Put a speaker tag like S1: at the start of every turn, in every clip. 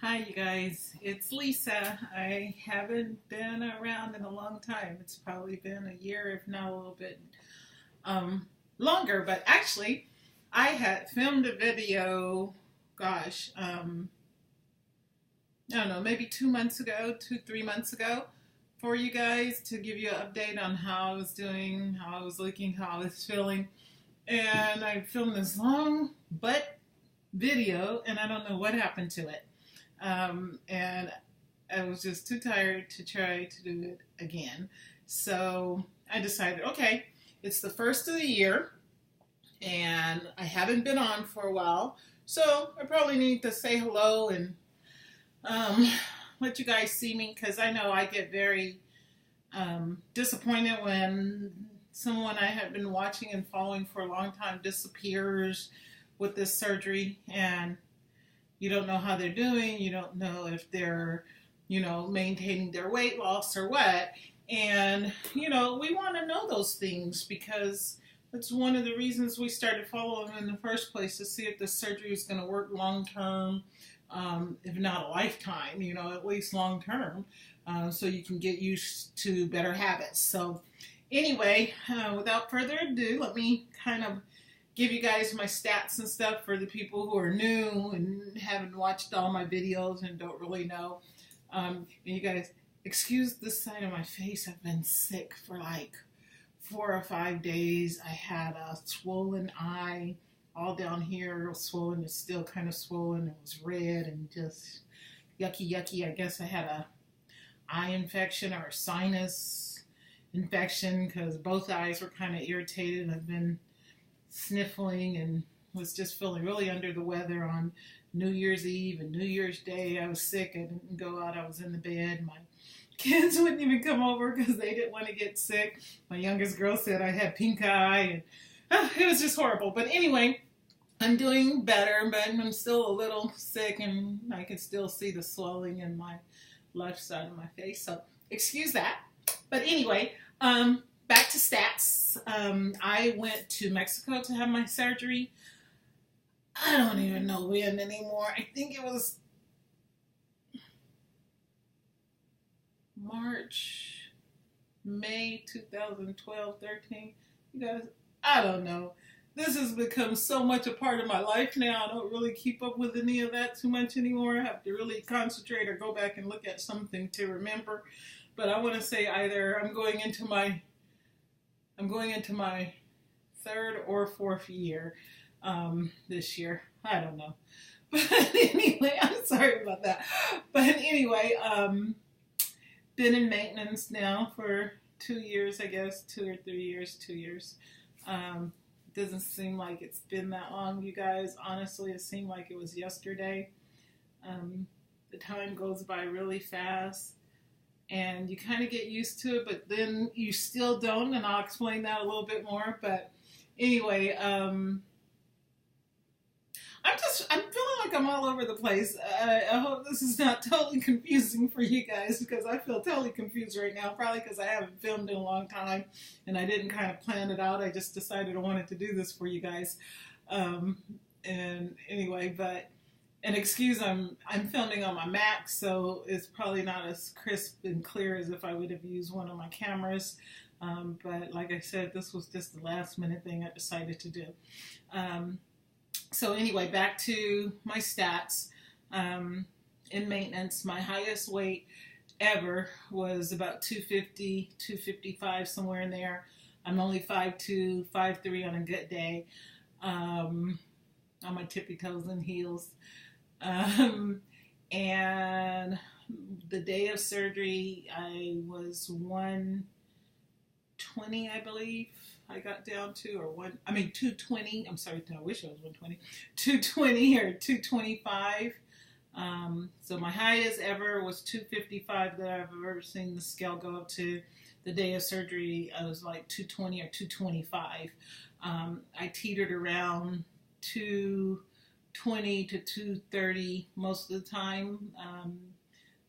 S1: Hi, you guys. It's Lisa. I haven't been around in a long time. It's probably been a year, if not a little bit um, longer. But actually, I had filmed a video, I don't know, maybe 2 months ago, 3 months ago, for you guys to give you an update on how I was doing, how I was looking, how I was feeling. And I filmed this long butt video, and I don't know what happened to it. And I was just too tired to try to do it again. So I decided, okay, it's the first of the year, and I haven't been on for a while. So I probably need to say hello and um, let you guys see me because I know I get very disappointed when someone I have been watching and following for a long time disappears with this surgery, and you don't know how they're doing. You don't know if they're, maintaining their weight loss or what. And, we want to know those things because that's one of the reasons we started following them in the first place, to see if the surgery is going to work long term, if not a lifetime, at least long term, so you can get used to better habits. So anyway, without further ado, let me kind of give you guys my stats and stuff for the people who are new and haven't watched all my videos and don't really know. You guys, excuse this side of my face. I've been sick for like 4 or 5 days. I had a swollen eye all down here, swollen. It's still kind of swollen. It was red and just yucky. I guess I had a eye infection or a sinus infection because both eyes were kind of irritated. I've been sniffling and was just feeling really under the weather on New Year's Eve and New Year's Day. I was sick. I didn't go out. I was in the bed. My kids wouldn't even come over because they didn't want to get sick. My youngest girl said I had pink eye, and it was just horrible. But anyway, I'm doing better, but I'm still a little sick, and I can still see the swelling in my left side of my face. So excuse that. But anyway, back to stats. I went to Mexico to have my surgery. I don't even know when anymore. I think it was March, May 2012, 13. You guys, I don't know. This has become so much a part of my life now. I don't really keep up with any of that too much anymore. I have to really concentrate or go back and look at something to remember. But I want to say either I'm going into my third or fourth year this year. I don't know. But anyway, I'm sorry about that. But anyway, been in maintenance now for 2 years, I guess, 2 or 3 years, 2 years. Doesn't seem like it's been that long, you guys. Honestly, it seemed like it was yesterday. The time goes by really fast. And you kind of get used to it, but then you still don't, and I'll explain that a little bit more. But anyway, I'm feeling like I'm all over the place. I hope this is not totally confusing for you guys, because I feel totally confused right now, probably because I haven't filmed in a long time, and I didn't kind of plan it out. I just decided I wanted to do this for you guys. And anyway, and excuse, I'm filming on my Mac, so it's probably not as crisp and clear as if I would have used one of my cameras. But like I said, this was just the last minute thing I decided to do. So anyway, back to my stats. In maintenance, my highest weight ever was about 250, 255, somewhere in there. I'm only 5'2", 5'3" on a good day. On my tippy toes and heels. And the day of surgery, I was 120, I believe. I got down to, 220. I'm sorry, I wish I was 120. 220 or 225. So my highest ever was 255 that I've ever seen the scale go up to. The day of surgery, I was like 220 or 225. I teetered around 220 to 230 most of the time,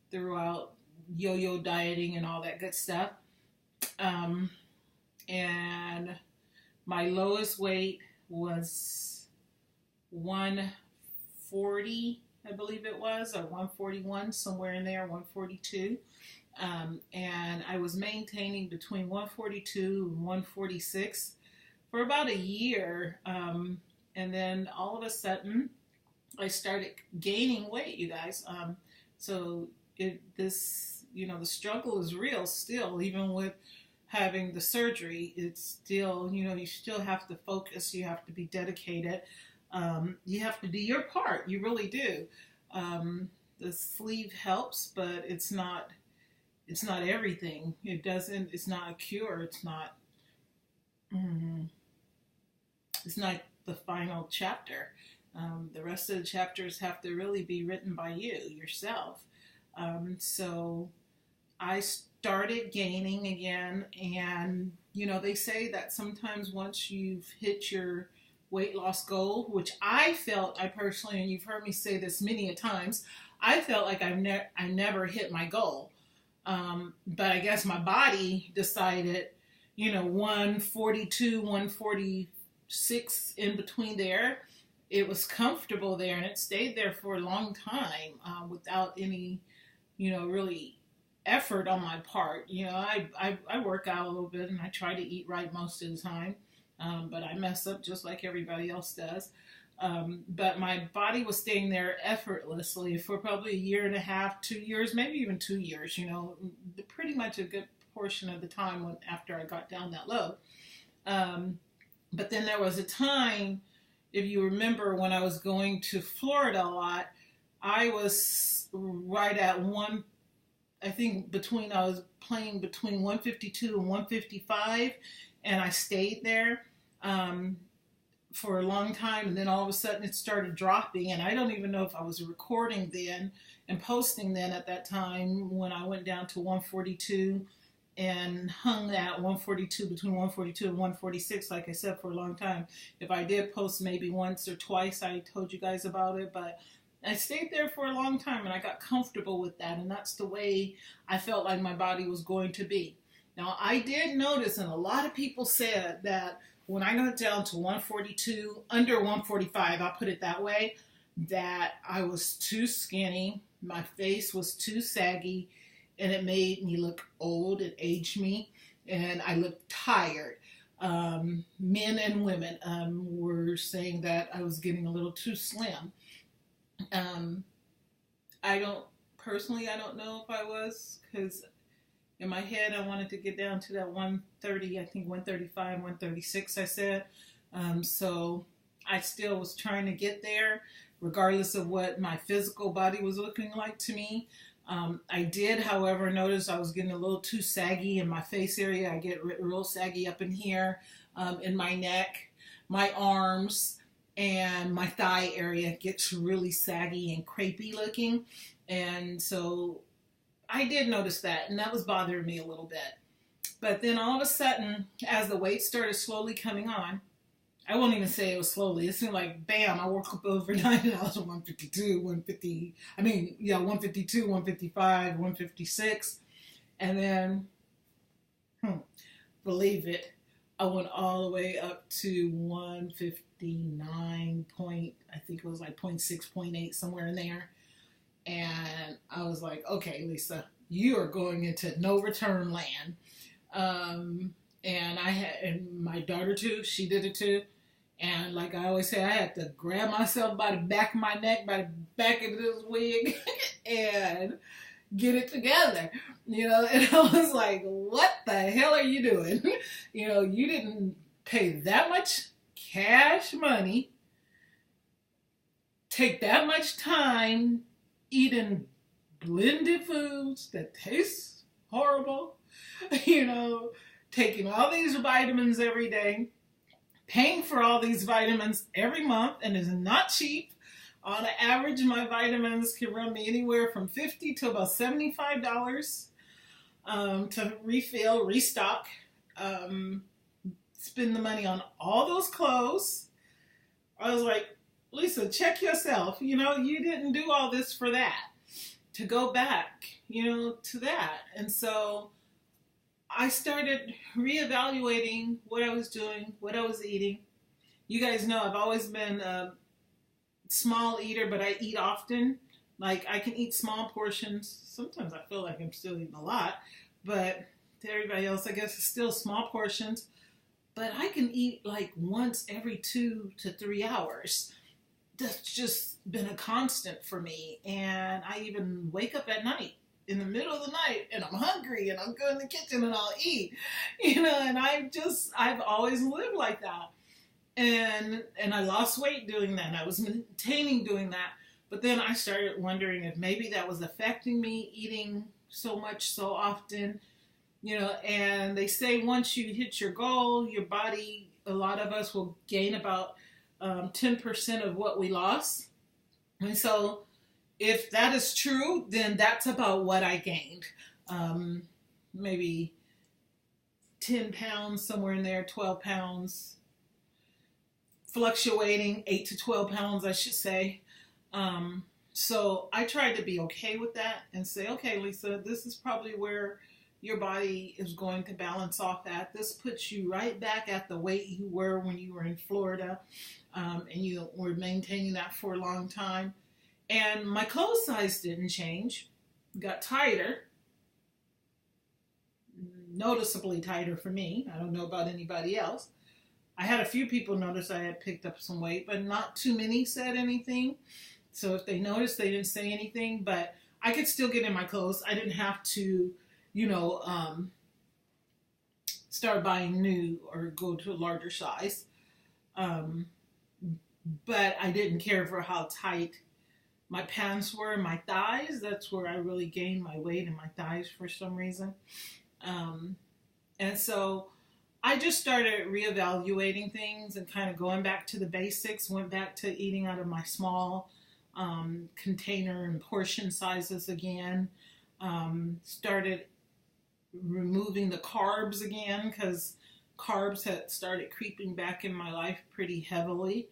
S1: throughout yo-yo dieting and all that good stuff. And my lowest weight was 140 I believe it was, or 141, somewhere in there, 142. And I was maintaining between 142 and 146 for about a year. And then all of a sudden, I started gaining weight, you guys. So the struggle is real still, even with having the surgery. It's still, you still have to focus. You have to be dedicated. You have to do your part. You really do. The sleeve helps, but it's not everything. It's not a cure. It's not the final chapter. The rest of the chapters have to really be written by you, yourself. So I started gaining again, and they say that sometimes once you've hit your weight loss goal, which I personally, and you've heard me say this many a times, I felt like I never hit my goal. But I guess my body decided, 142, 146, in between there, it was comfortable there, and it stayed there for a long time without any, really effort on my part. I work out a little bit, and I try to eat right most of the time, but I mess up just like everybody else does. But my body was staying there effortlessly for probably a year and a half, 2 years, maybe even 2 years, pretty much a good portion of the time after I got down that low. But then there was a time, if you remember, when I was going to Florida a lot, I was right at I was playing between 152 and 155, and I stayed there for a long time, and then all of a sudden it started dropping, and I don't even know if I was recording then and posting then at that time when I went down to 142 and hung at 142, between 142 and 146, like I said, for a long time. If I did post maybe once or twice, I told you guys about it, but I stayed there for a long time, and I got comfortable with that, and that's the way I felt like my body was going to be. Now, I did notice, and a lot of people said that when I got down to 142, under 145, I'll put it that way, that I was too skinny, my face was too saggy, and it made me look old. It aged me, and I looked tired. Men and women were saying that I was getting a little too slim. I don't know if I was, because in my head I wanted to get down to that 130, I think 135, 136 I said. So I still was trying to get there, regardless of what my physical body was looking like to me. I did, however, notice I was getting a little too saggy in my face area. I get real saggy up in here, in my neck, my arms, and my thigh area gets really saggy and crepey looking. And so I did notice that, and that was bothering me a little bit. But then all of a sudden, as the weight started slowly coming on, I won't even say it was slowly. It seemed like, bam, I woke up overnight and I was 152, 155, 156. And then, believe it, I went all the way up to 159 point, I think it was like 0.6, 0.8, somewhere in there. And I was like, okay, Lisa, you are going into no return land. And my daughter too, she did it too. And like I always say, I had to grab myself by the back of my neck, by the back of this wig, and get it together, and I was like, what the hell are you doing? You didn't pay that much cash money, take that much time eating blended foods that taste horrible, taking all these vitamins every day, paying for all these vitamins every month, and it's not cheap. On average, my vitamins can run me anywhere from $50 to about $75 to refill, restock, spend the money on all those clothes. I was like, Lisa, check yourself. You didn't do all this for that, to go back, to that. And so I started reevaluating what I was doing, what I was eating. You guys know I've always been small eater, but I eat often. Like I can eat small portions. Sometimes I feel like I'm still eating a lot, but to everybody else, I guess it's still small portions. But I can eat like once every 2 to 3 hours. That's just been a constant for me. And I even wake up at night in the middle of the night and I'm hungry and I'm going to the kitchen and I'll eat, and I've always lived like that. And I lost weight doing that. I was maintaining doing that. But then I started wondering if maybe that was affecting me eating so much so often, and they say once you hit your goal, your body, a lot of us will gain about 10% of what we lost. And so if that is true, then that's about what I gained. Maybe 10 pounds, somewhere in there, 12 pounds, fluctuating 8 to 12 pounds, I should say. So I tried to be okay with that and say, okay, Lisa, this is probably where your body is going to balance off at. This puts you right back at the weight you were when you were in Florida, and you were maintaining that for a long time. And my clothes size didn't change, got tighter, noticeably tighter for me. I don't know about anybody else. I had a few people notice I had picked up some weight, but not too many said anything. So if they noticed, they didn't say anything, but I could still get in my clothes. I didn't have to, start buying new or go to a larger size. But I didn't care for how tight my pants were, my thighs. That's where I really gained my weight, in my thighs for some reason. And so I just started reevaluating things and kind of going back to the basics, went back to eating out of my small container and portion sizes again. Started removing the carbs again because carbs had started creeping back in my life pretty heavily.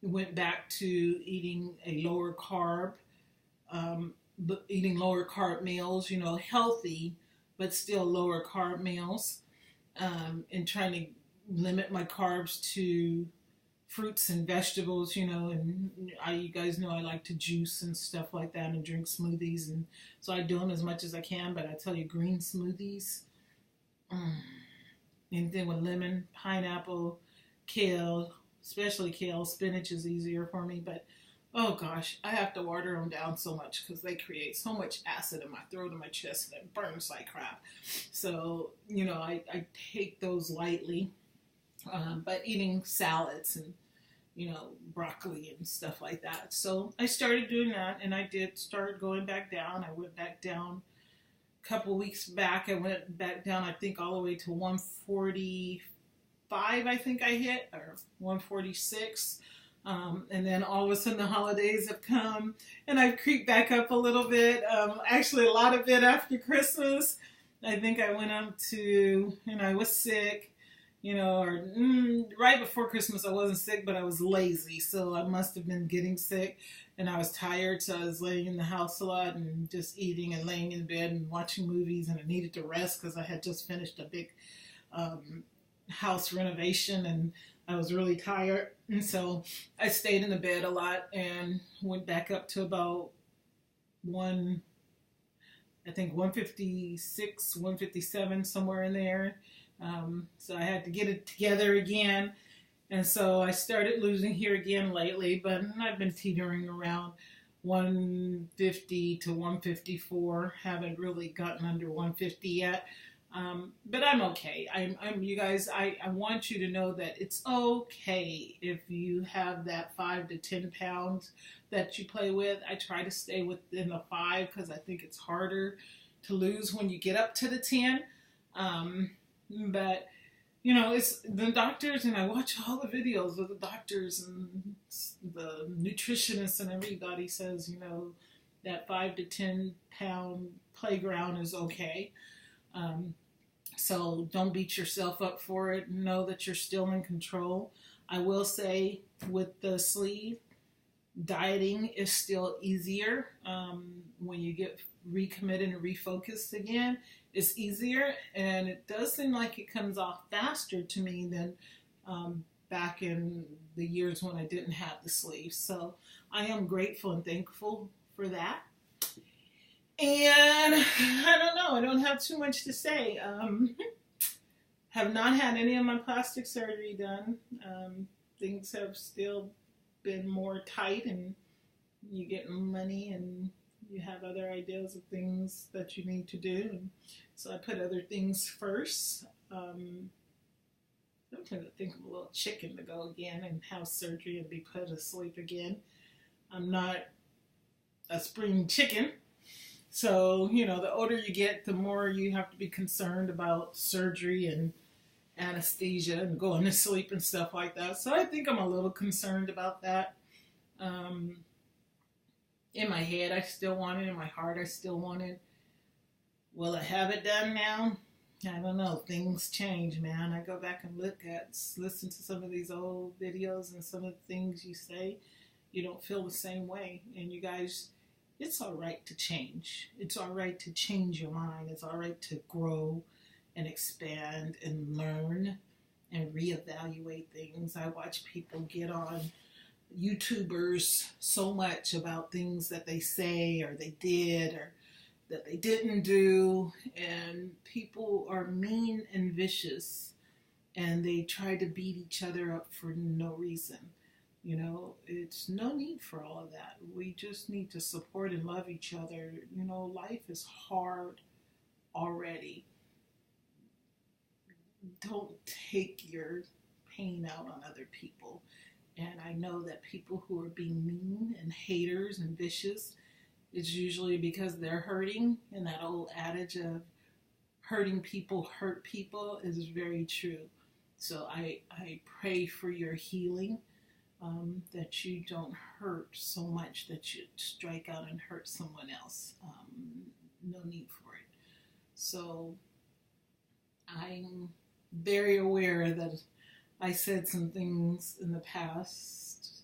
S1: Went back to eating eating lower carb meals, healthy, but still lower carb meals, and trying to limit my carbs to fruits and vegetables, and you guys know I like to juice and stuff like that and drink smoothies, and so I do them as much as I can, but I tell you, green smoothies, anything with lemon, pineapple, kale, especially kale, spinach is easier for me, but oh gosh, I have to water them down so much because they create so much acid in my throat and my chest and it burns like crap. So, I take those lightly, but eating salads and, broccoli and stuff like that. So I started doing that, and I did start going back down. I went back down a couple weeks back. I went back down, I think, all the way to 145, I think I hit, or 146. And then all of a sudden the holidays have come and I've creeped back up a little bit. Actually, a lot of it after Christmas. I think I went up to, I was sick, or right before Christmas I wasn't sick, but I was lazy. So I must have been getting sick and I was tired. So I was laying in the house a lot and just eating and laying in bed and watching movies, and I needed to rest because I had just finished a big house renovation and I was really tired, and so I stayed in the bed a lot and went back up to about 156, 157, somewhere in there. So I had to get it together again, and so I started losing here again lately, but I've been teetering around 150 to 154. Haven't really gotten under 150 yet. But I'm okay. You guys, I want you to know that it's okay if you have that 5 to 10 pounds that you play with. I try to stay within the 5 because I think it's harder to lose when you get up to the 10. But, it's the doctors, and I watch all the videos of the doctors and the nutritionists, and everybody says, that 5 to 10 pound playground is okay. So don't beat yourself up for it. Know that you're still in control. I will say with the sleeve, dieting is still easier. When you get recommitted and refocused again, it's easier. And it does seem like it comes off faster to me than back in the years when I didn't have the sleeves. So I am grateful and thankful for that. And I don't know, I don't have too much to say. Have not had any of my plastic surgery done. Things have still been more tight, and you get money and you have other ideas of things that you need to do. And so I put other things first. I'm trying to think of a little chicken to go again and have surgery and be put asleep again. I'm not a spring chicken. So, you know, the older you get, the more you have to be concerned about surgery and anesthesia and going to sleep and stuff like that. So I think I'm a little concerned about that. In my head, I still want it. In my heart, I still want it. Will I have it done now? I don't know. Things change, man. I go back and listen to some of these old videos and some of the things you say. You don't feel the same way. And you guys, it's all right to change. It's all right to change your mind. It's all right to grow and expand and learn and reevaluate things. I watch people get on YouTubers so much about things that they say or they did or that they didn't do, and people are mean and vicious, and they try to beat each other up for no reason. You know, it's no need for all of that. We just need to support and love each other. You know, life is hard already. Don't take your pain out on other people. And I know that people who are being mean and haters and vicious, it's usually because they're hurting. And that old adage of hurting people hurt people is very true. So I pray for your healing, that you don't hurt so much that you strike out and hurt someone else. No need for it. So I'm very aware that I said some things in the past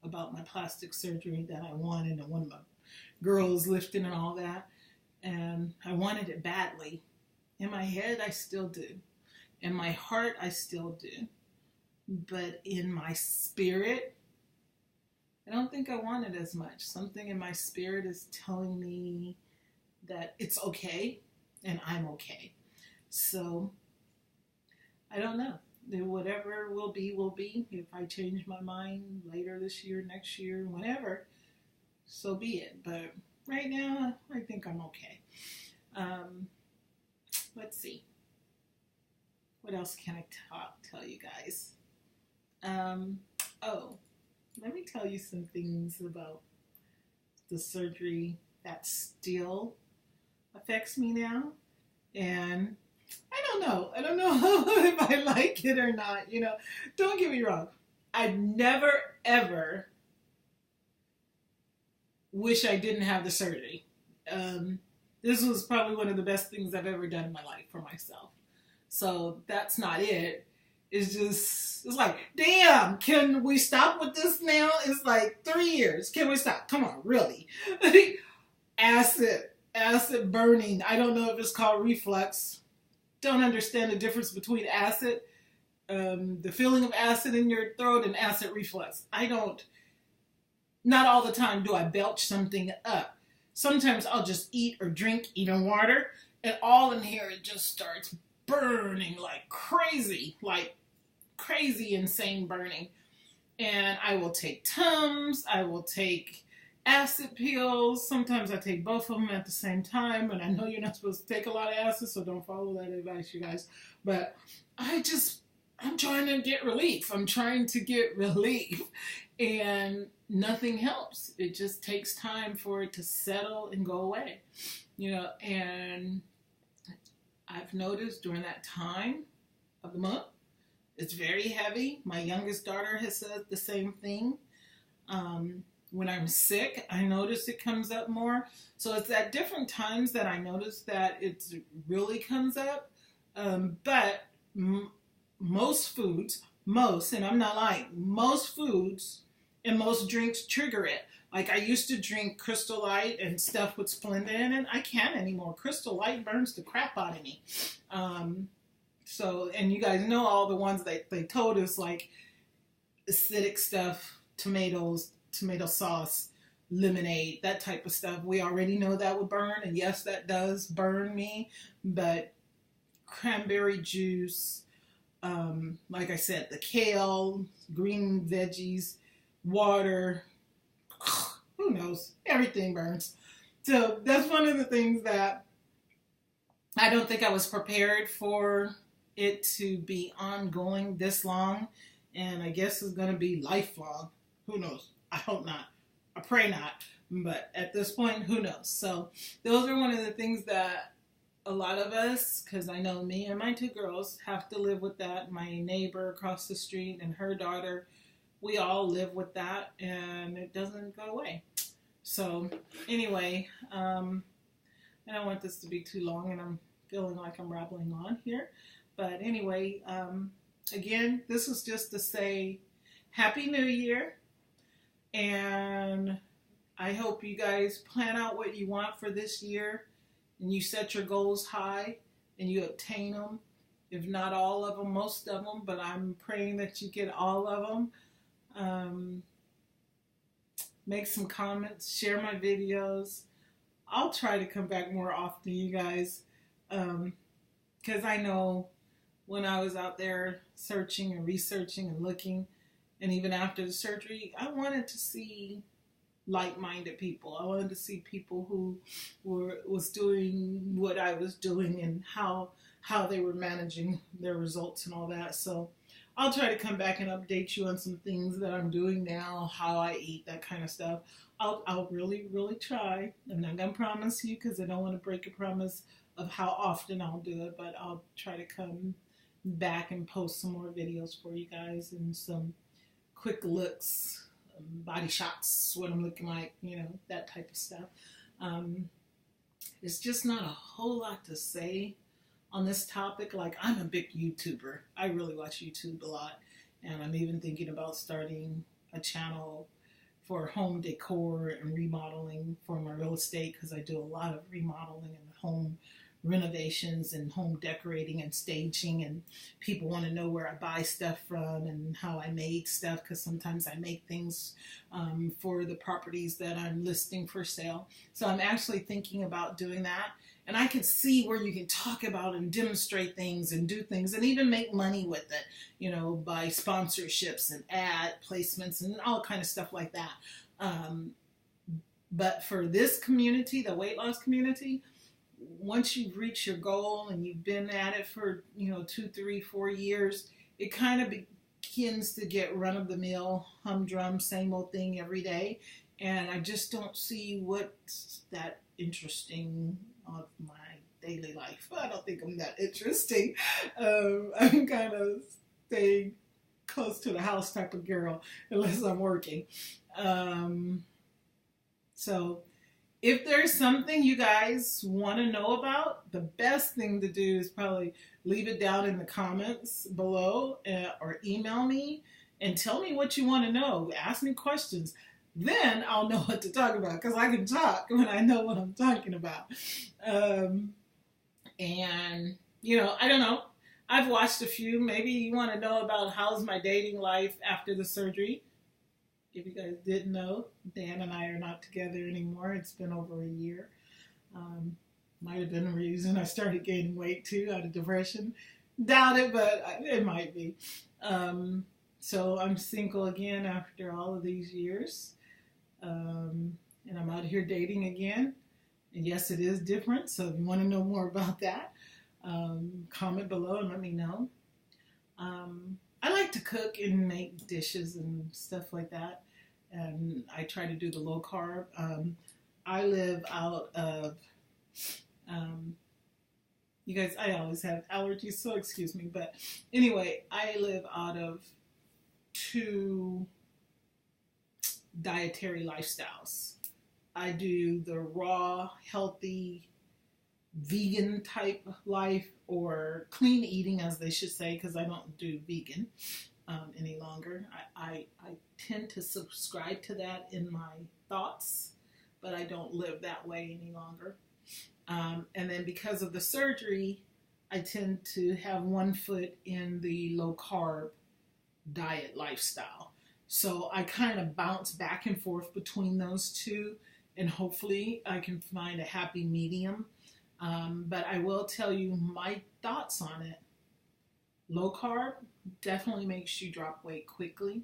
S1: about my plastic surgery that I wanted, and one of my girls lifting and all that, and I wanted it badly. In my head, I still do. In my heart, I still do. But in my spirit, I don't think I want it as much. Something in my spirit is telling me that it's okay and I'm okay. So I don't know. Whatever will be, will be. If I change my mind later this year, next year, whenever, so be it. But right now, I think I'm okay. Let's see. What else can I tell you guys? Let me tell you some things about the surgery that still affects me now. And I don't know if I like it or not. You know, don't get me wrong. I never, ever wish I didn't have the surgery. This was probably one of the best things I've ever done in my life for myself. So that's not it. It's like, damn, can we stop with this now? It's like 3 years. Can we stop? Come on, really? Acid burning. I don't know if it's called reflux. Don't understand the difference between acid, the feeling of acid in your throat, and acid reflux. Not all the time do I belch something up. Sometimes I'll just eat or drink even water, and all in here it just starts burning like crazy insane burning. And I will take Tums, I will take acid pills. Sometimes I take both of them at the same time, and I know you're not supposed to take a lot of acid, so don't follow that advice, you guys. But I'm trying to get relief. And nothing helps. It just takes time for it to settle and go away. You know, and I've noticed during that time of the month, it's very heavy. My youngest daughter has said the same thing. When I'm sick, I notice it comes up more. So it's at different times that I notice that it really comes up. But most foods, and I'm not lying, most foods and most drinks trigger it. Like I used to drink Crystal Light and stuff with Splenda in it. I can't anymore. Crystal Light burns the crap out of me. So, and you guys know all the ones that they told us, like, acidic stuff, tomatoes, tomato sauce, lemonade, that type of stuff. We already know that would burn, and yes, that does burn me, but cranberry juice, like I said, the kale, green veggies, water, who knows? Everything burns. So that's one of the things that I don't think I was prepared for it to be ongoing this long, and I guess it's going to be lifelong. Who knows? I hope not. I pray not. But at this point, who knows? So those are one of the things that a lot of us, because I know me and my two girls have to live with that. My neighbor across the street and her daughter, we all live with that, and it doesn't go away. So anyway, I don't want this to be too long, and I'm feeling like I'm rambling on here. But anyway, again, this was just to say Happy New Year. And I hope you guys plan out what you want for this year, and you set your goals high and you obtain them. If not all of them, most of them, but I'm praying that you get all of them. Make some comments, share my videos. I'll try to come back more often, you guys, because I know when I was out there searching and researching and looking, and even after the surgery, I wanted to see like-minded people. I wanted to see people who was doing what I was doing and how they were managing their results and all that. So I'll try to come back and update you on some things that I'm doing now, how I eat, that kind of stuff. I'll really, really try. I'm not going to promise you because I don't want to break a promise of how often I'll do it, but I'll try to come back and post some more videos for you guys and some quick looks, body shots, what I'm looking like, that type of stuff. It's just not a whole lot to say on this topic. Like, I'm a big YouTuber. I really watch YouTube a lot, and I'm even thinking about starting a channel for home decor and remodeling for my real estate, because I do a lot of remodeling and home renovations and home decorating and staging, and people want to know where I buy stuff from and how I made stuff, because sometimes I make things for the properties that I'm listing for sale. So I'm actually thinking about doing that, and I can see where you can talk about and demonstrate things and do things and even make money with it, by sponsorships and ad placements and all kind of stuff like that. But for this community, the weight loss community, once you've reached your goal and you've been at it for 2, 3, 4 years, it kind of begins to get run-of-the-mill, humdrum, same old thing every day, and I just don't see what's that interesting of my daily life. I don't think I'm that interesting. I'm kind of staying close to the house type of girl unless I'm working. So if there's something you guys want to know about, the best thing to do is probably leave it down in the comments below, or email me and tell me what you want to know. Ask me questions. Then I'll know what to talk about, because I can talk when I know what I'm talking about. And, I don't know. I've watched a few. Maybe you want to know about how's my dating life after the surgery. If you guys didn't know, Dan and I are not together anymore. It's been over a year. Might have been the reason I started gaining weight too, out of depression. Doubt it, but it might be. So I'm single again after all of these years. And I'm out here dating again. And yes, it is different. So if you want to know more about that, comment below and let me know. I like to cook and make dishes and stuff like that, and I try to do the low carb. I live out of, you guys, I always have allergies, so excuse me, but anyway, I live out of 2 dietary lifestyles. I do the raw, healthy, vegan type life, or clean eating, as they should say, because I don't do vegan any longer. I tend to subscribe to that in my thoughts, but I don't live that way any longer. And then because of the surgery, I tend to have one foot in the low carb diet lifestyle. So I kind of bounce back and forth between those two, and hopefully I can find a happy medium. But I will tell you my thoughts on it. Low carb definitely makes you drop weight quickly.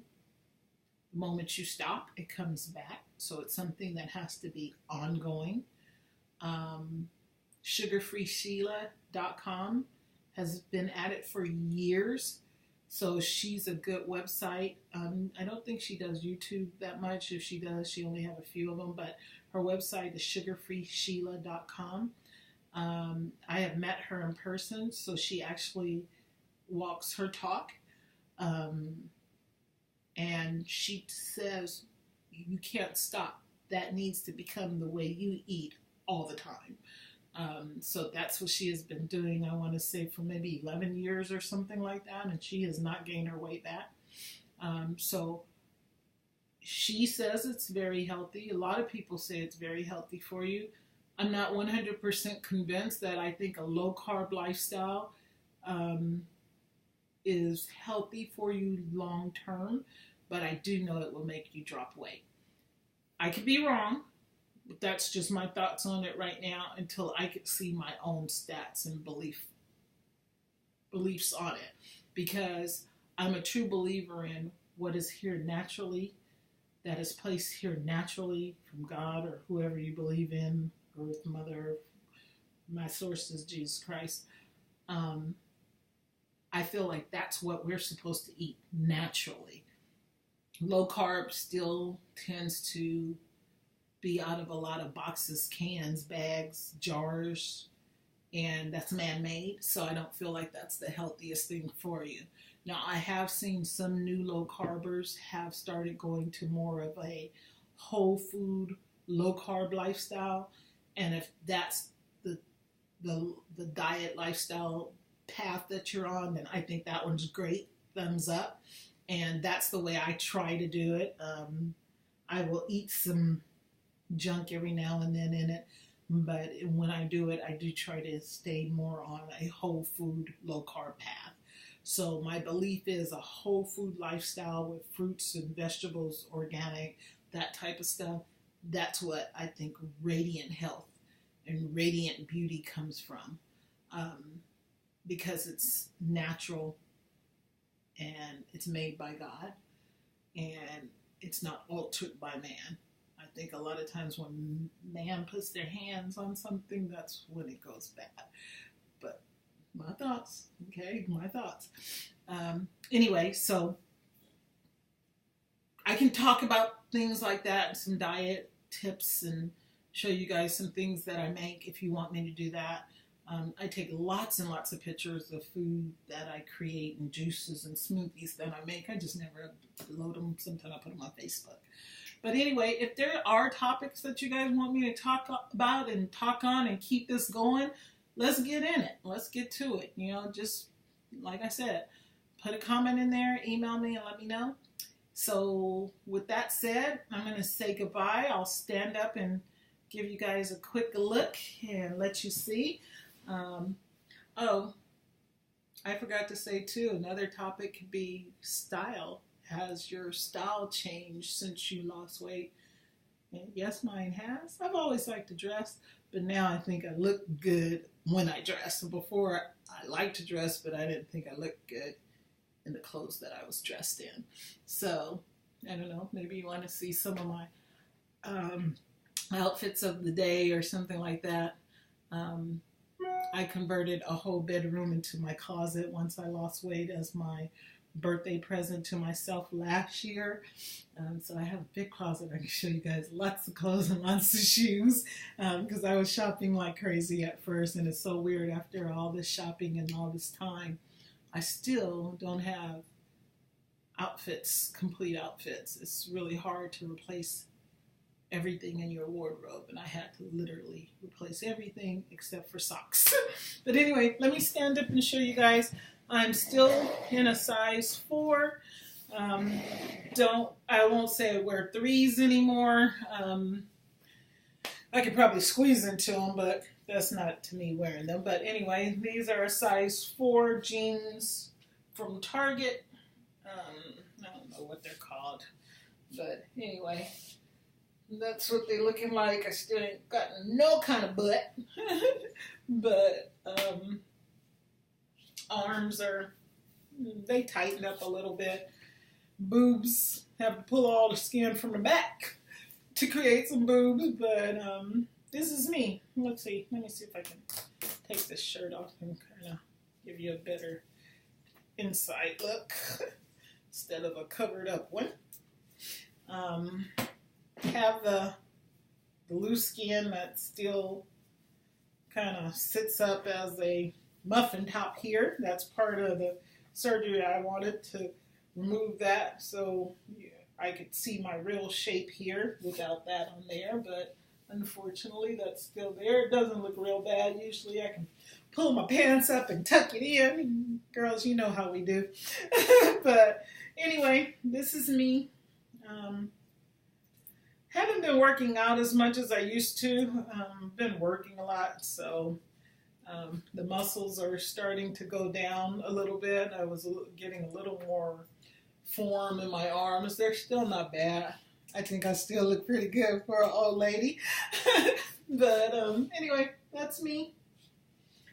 S1: The moment you stop, it comes back. So it's something that has to be ongoing. Um, SugarFreeSheila.com has been at it for years. So she's a good website. I don't think she does YouTube that much. If she does, she only have a few of them. But her website is SugarFreeSheila.com. I have met her in person, so she actually walks her talk. And she says you can't stop. That needs to become the way you eat all the time. So that's what she has been doing, I want to say, for maybe 11 years or something like that, and she has not gained her weight back. So she says it's very healthy. A lot of people say it's very healthy for you. I'm not 100% convinced that I think a low carb lifestyle is healthy for you long term, but I do know it will make you drop weight. I could be wrong. But that's just my thoughts on it right now until I could see my own stats and beliefs on it. Because I'm a true believer in what is here naturally, that is placed here naturally from God or whoever you believe in, Earth Mother. My source is Jesus Christ. I feel like that's what we're supposed to eat naturally. Low carb still tends to be out of a lot of boxes, cans, bags, jars, and that's man-made, so I don't feel like that's the healthiest thing for you. Now, I have seen some new low carbers have started going to more of a whole food, low carb lifestyle, and if that's the diet lifestyle path that you're on, then I think that one's great, thumbs up, and that's the way I try to do it. I will eat some junk every now and then in it, but when I do it, I do try to stay more on a whole food, low carb path. So my belief is a whole food lifestyle with fruits and vegetables, organic, that type of stuff. That's what I think radiant health and radiant beauty comes from, because it's natural and it's made by God and it's not altered by man. I think a lot of times when man puts their hands on something, that's when it goes bad. But my thoughts, okay, my thoughts. Anyway, so I can talk about things like that and some diet tips and show you guys some things that I make if you want me to do that. I take lots and lots of pictures of food that I create and juices and smoothies that I make. I just never load them. Sometimes I put them on Facebook. But anyway, if there are topics that you guys want me to talk about and talk on and keep this going, let's get in it. Let's get to it. You know, just like I said, put a comment in there, email me and let me know. So with that said, I'm going to say goodbye. I'll stand up and give you guys a quick look and let you see. Oh, I forgot to say too, another topic could be style. Has your style changed since you lost weight? And yes, mine has. I've always liked to dress, but now I think I look good when I dress. Before, I liked to dress, but I didn't think I looked good in the clothes that I was dressed in. So, I don't know, maybe you want to see some of my outfits of the day or something like that. I converted a whole bedroom into my closet once I lost weight as my birthday present to myself last year. So I have a big closet. I can show you guys lots of clothes and lots of shoes, because I was shopping like crazy at first, and it's so weird after all this shopping and all this time. I still don't have outfits, complete outfits. It's really hard to replace everything in your wardrobe, and I had to literally replace everything except for socks. But anyway, let me stand up and show you guys. I'm still in a size 4. I won't say I wear 3s anymore. I could probably squeeze into them, but that's not to me wearing them. But anyway, these are a size 4 jeans from Target. I don't know know what they're called. But anyway, that's what they're looking like. I still ain't gotten no kind of butt. But arms are, they tighten up a little bit. Boobs, have to pull all the skin from the back to create some boobs. But this is me. Let's see. Let me see if I can take this shirt off and kind of give you a better inside look instead of a covered up one. Have the loose skin that still kind of sits up as a muffin top here. That's part of the surgery. I wanted to remove that so I could see my real shape here without that on there, but unfortunately that's still there. It doesn't look real bad. Usually I can pull my pants up and tuck it in. Girls, you know how we do. But anyway, this is me. Haven't been working out as much as I used to. Been working a lot, so the muscles are starting to go down a little bit. I was getting a little more form in my arms. They're still not bad. I think I still look pretty good for an old lady. But anyway, that's me.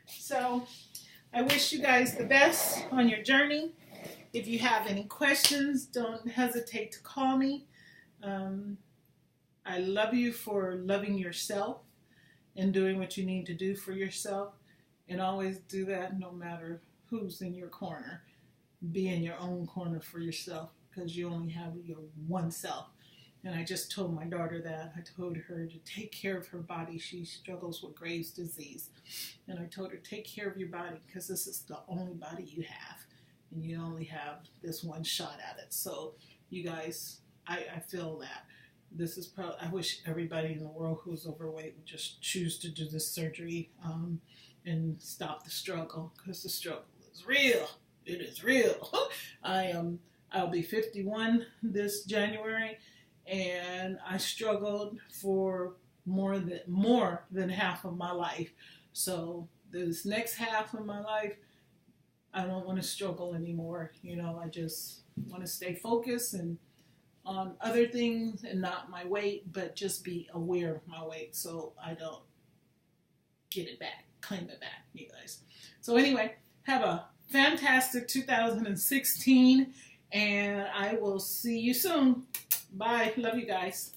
S1: So I wish you guys the best on your journey. If you have any questions, don't hesitate to call me. I love you for loving yourself and doing what you need to do for yourself. And always do that no matter who's in your corner. Be in your own corner for yourself, because you only have your one self. And I just told my daughter that. I told her to take care of her body. She struggles with Graves' disease. And I told her, take care of your body, because this is the only body you have. And you only have this one shot at it. So you guys, I feel that. This is probably, I wish everybody in the world who's overweight would just choose to do this surgery and stop the struggle, because the struggle is real. It is real. I'll be 51 this January, and I struggled for more than half of my life. So this next half of my life, I don't want to struggle anymore. You know, I just want to stay focused and on other things and not my weight, but just be aware of my weight so I don't get it back, claim it back, you guys. So anyway, have a fantastic 2016, and I will see you soon. Bye. Love you guys.